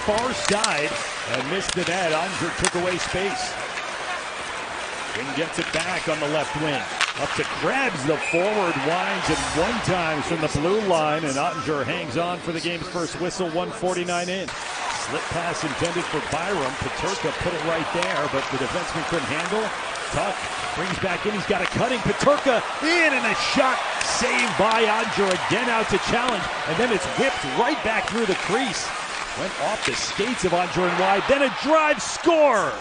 far side and missed the net. Oettinger took away space. King gets it back on the left wing. Up to Krebs, the forward winds it one time from the blue line, and Oettinger hangs on for the game's first whistle, 1:49 in. Slip pass intended for Byram. Peterka put it right there, but the defenseman couldn't handle. Tuck brings back in. He's got a cutting. Peterka in, and a shot saved by Oettinger. Again out to challenge, and then it's whipped right back through the crease. Went off the skates of Oettinger and wide. Then a drive score.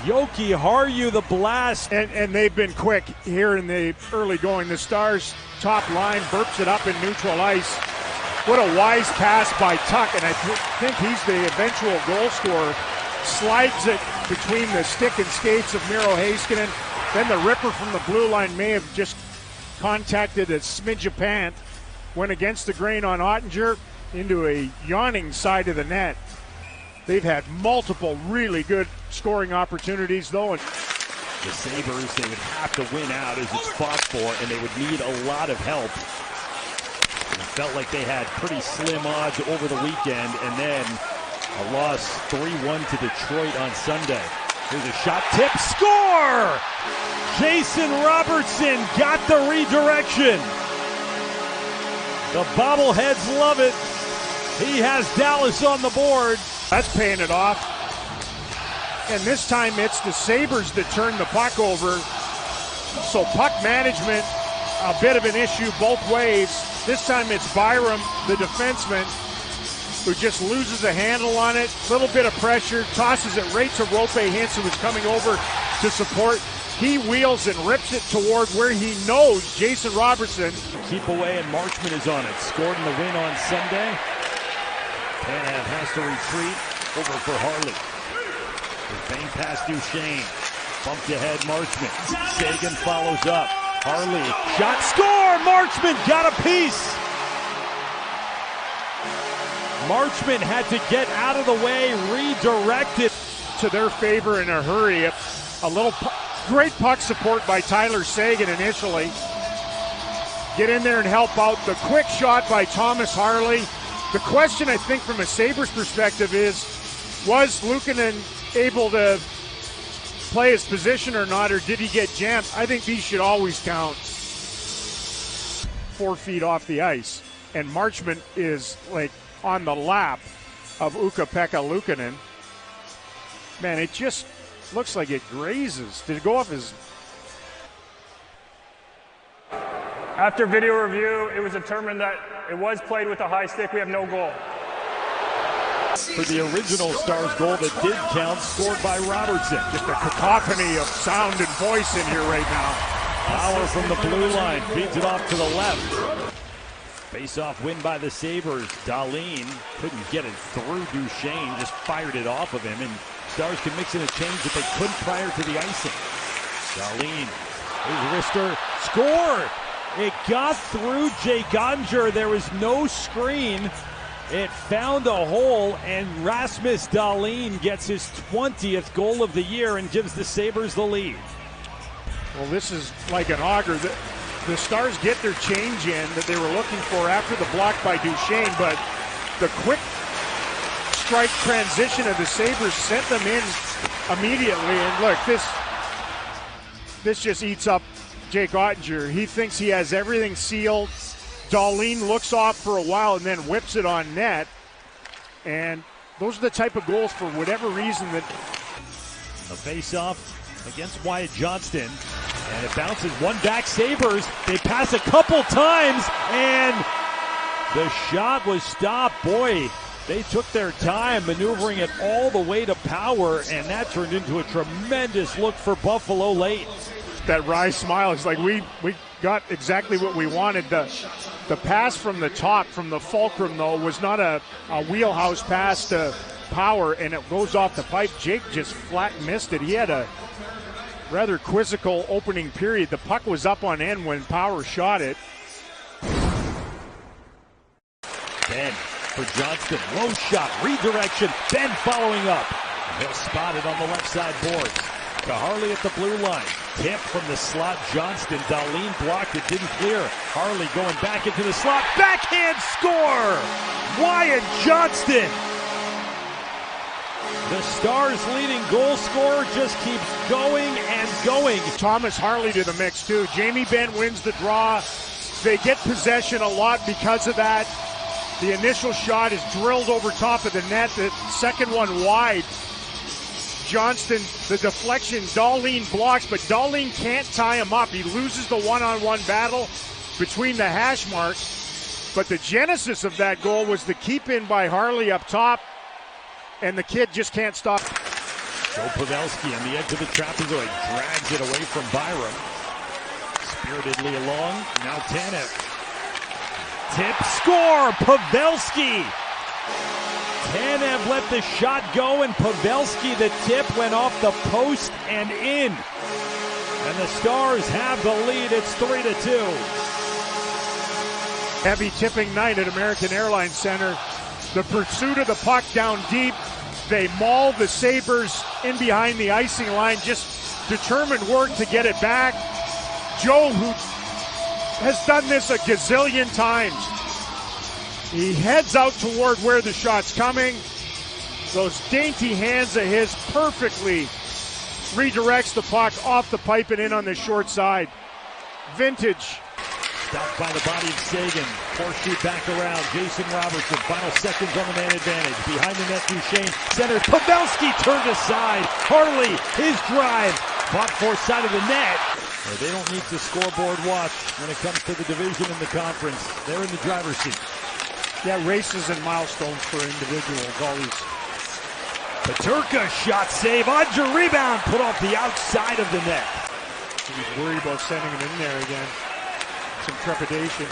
Yoki Harju the blast. And they've been quick here in the early going. The Stars top line burps it up in neutral ice. What a wise pass by Tuck, and I think he's the eventual goal scorer. Slides it between the stick and skates of Miro Heiskanen. Then the ripper from the blue line may have just contacted a smidge of pant. Went against the grain on Oettinger into a yawning side of the net. They've had multiple really good scoring opportunities, though. The Sabres, they would have to win out as it's fought for, and they would need a lot of help. It felt like they had pretty slim odds over the weekend, and then a loss 3-1 to Detroit on Sunday. Here's a shot, tip, score! Jason Robertson got the redirection. The bobbleheads love it. He has Dallas on the board. That's paying it off. And this time it's the Sabres that turn the puck over. So puck management, a bit of an issue both ways. This time it's Byram, the defenseman, who just loses a handle on it. Little bit of pressure, tosses it right to Rope Hintz, who was coming over to support. He wheels and rips it toward where he knows Jason Robertson. Keep away, and Marchment is on it. Scored in the win on Sunday. Tanev has to retreat over for Harley. Bang past Duchesne. Bumped ahead, Marchment. Sagan follows up. Harley, shot, score! Marchment got a piece! Marchment had to get out of the way, redirected. To their favor in a hurry. A little great puck support by Tyler Sagan initially. Get in there and help out. The quick shot by Thomas Harley. The question, I think, from a Sabres perspective is, was Luukkonen able to play his position or not, or did he get jammed? I think these should always count 4 feet off the ice. And Marchment is like on the lap of Ukko-Pekka Luukkonen. Man, it just looks like it grazes. Did it go off his... After video review, it was determined that it was played with a high stick. We have no goal. For the original Stars goal that did count, scored by Robertson. Just a cacophony of sound and voice in here right now. Power from the blue line, feeds it off to the left. Face-off win by the Sabres. Dahlin couldn't get it through Duchesne, just fired it off of him, and Stars can mix in a change that they couldn't prior to the icing. Dahlin, his wrister, score! It got through Jake Oettinger. There was no screen. It found a hole, and Rasmus Dahlin gets his 20th goal of the year and gives the Sabres the lead. Well, this is like an auger. The Stars get their change in that they were looking for after the block by Duchesne, but the quick strike transition of the Sabres sent them in immediately. And look, this just eats up Jake Oettinger. He thinks he has everything sealed. Dahlin looks off for a while and then whips it on net. And those are the type of goals, for whatever reason, that... The face-off against Wyatt Johnston. And it bounces one back. Sabres, they pass a couple times, and the shot was stopped. Boy, they took their time maneuvering it all the way to power, and that turned into a tremendous look for Buffalo late. That wry smile is like, we got exactly what we wanted. The pass from the top, from the fulcrum, though, was not a wheelhouse pass to power, and it goes off the pipe. Jake just flat missed it. He had a rather quizzical opening period. The puck was up on end when Power shot it. Ben for Johnston, low shot, redirection, Ben following up. He'll spot it on the left side boards. To Harley at the blue line. Tip from the slot, Johnston. Darlene blocked it, didn't clear. Harley going back into the slot. Backhand score! Wyatt Johnston! The Stars' leading goal scorer just keeps going and going. Thomas Harley to the mix too. Jamie Benn wins the draw. They get possession a lot because of that. The initial shot is drilled over top of the net. The second one wide. Johnston, the deflection, Darlene blocks, but Darlene can't tie him up. He loses the one-on-one battle between the hash marks. But the genesis of that goal was the keep-in by Harley up top, and the kid just can't stop. Joe Pavelski on the edge of the trapezoid, drags it away from Byram. Spiritedly along, now Tanev. Tip, score, Pavelski! Tanev let the shot go, and Pavelski, the tip, went off the post and in. And the Stars have the lead. It's 3-2. Heavy tipping night at American Airlines Center. The pursuit of the puck down deep. They maul the Sabres in behind the icing line. Just determined work to get it back. Joe, who has done this a gazillion times, he heads out toward where the shot's coming. Those dainty hands of his perfectly redirects the puck off the pipe and in on the short side. Vintage. Stopped by the body of Sagan. Horseshoe back around. Jason Robertson. Final seconds on the man advantage. Behind the net, Duchesne. Centers. Pavelski turned aside. Harley, his drive. Fought far side of the net. Well, they don't need to scoreboard watch when it comes to the division and the conference. They're in the driver's seat. Yeah, races and milestones for individuals, always. Peterka shot save. Odger rebound. Put off the outside of the net. He's worried about sending him in there again. Some trepidation.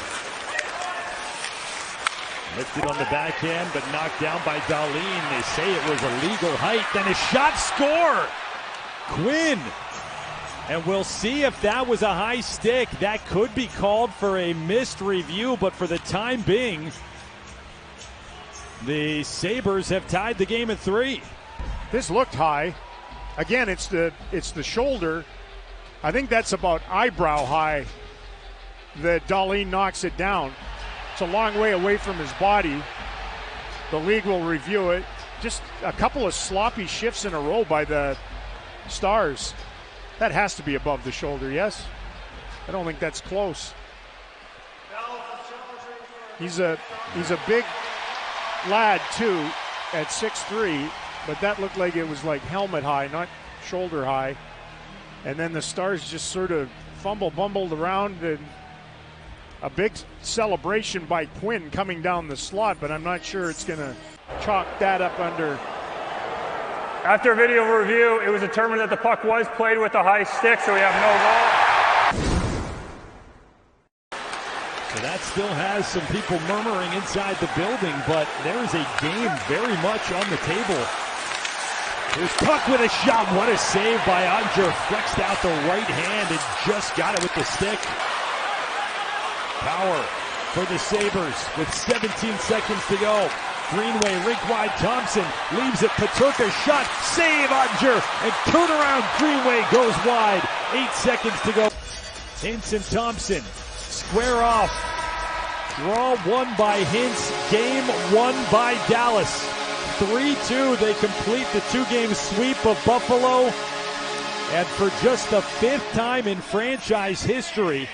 Lifted on the backhand, but knocked down by Darlene. They say it was a legal height. Then a shot, score! Quinn. And we'll see if that was a high stick. That could be called for a missed review, but for the time being, the Sabres have tied the game at 3. This looked high. Again, it's the shoulder. I think that's about eyebrow high that Darlene knocks it down. It's a long way away from his body. The league will review it. Just a couple of sloppy shifts in a row by the Stars. That has to be above the shoulder, yes? I don't think that's close. He's a big lad too at 6'3", but that looked like it was like helmet high, not shoulder high. And then the Stars just sort of bumbled around, and a big celebration by Quinn coming down the slot, but I'm not sure it's going to chalk that up under. After video review, it was determined that the puck was played with a high stick, so we have no goal. So that still has some people murmuring inside the building, but there is a game very much on the table. Here's Puck with a shot. What a save by Odger. Flexed out the right hand and just got it with the stick. Power for the Sabres with 17 seconds to go. Greenway, rink wide, Thompson leaves it. Peterka shot, save Odger, and turnaround Greenway goes wide. 8 seconds to go. Hintz and Thompson square off. Draw won by Hintz, game won by Dallas. 3-2, they complete the 2-game sweep of Buffalo. And for just the 5th time in franchise history,